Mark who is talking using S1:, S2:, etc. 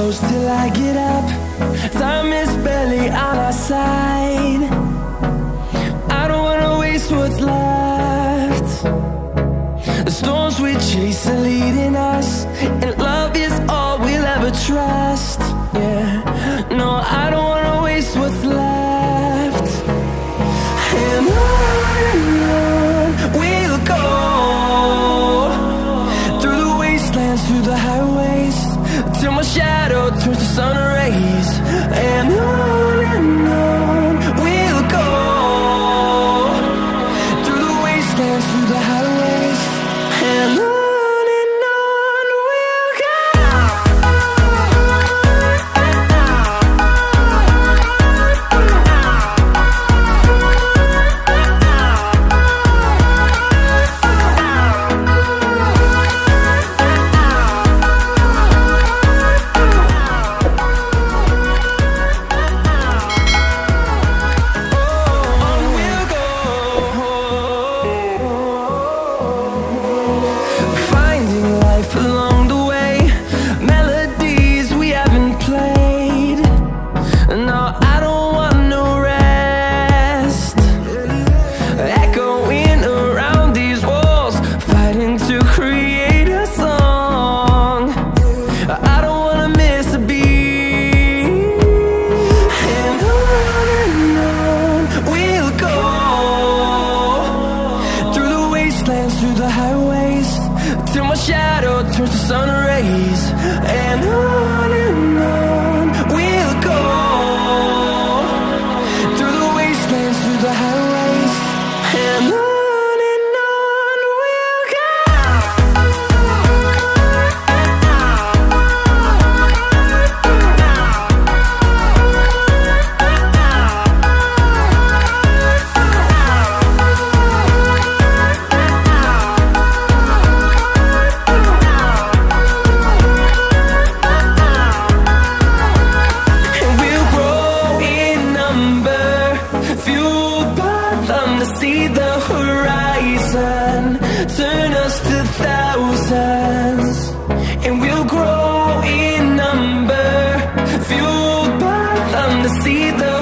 S1: close till I get up. Time is barely on our side. I don't wanna waste what's left. The storms we chase are leading us, and love is all we'll ever trust. Yeah, no, I don't wanna waste what's left. And on we'll go, through the wastelands, through the highways, till my shadow turns to sun rays. And on we'll go, through the wastelands, through the highways, and on we'll go. Along the way, melodies we haven't played. No, I don't want no rest. Echoing around these walls, fighting to create a song. I don't wanna miss a beat. And on we'll go, through the wastelands, through the highways, till my shadow turns to sun rays. And on we'll go, through the wastelands, through the highways, and on we'll go. See the horizon, turn us to thousands, and we'll grow in number, fueled by them to see the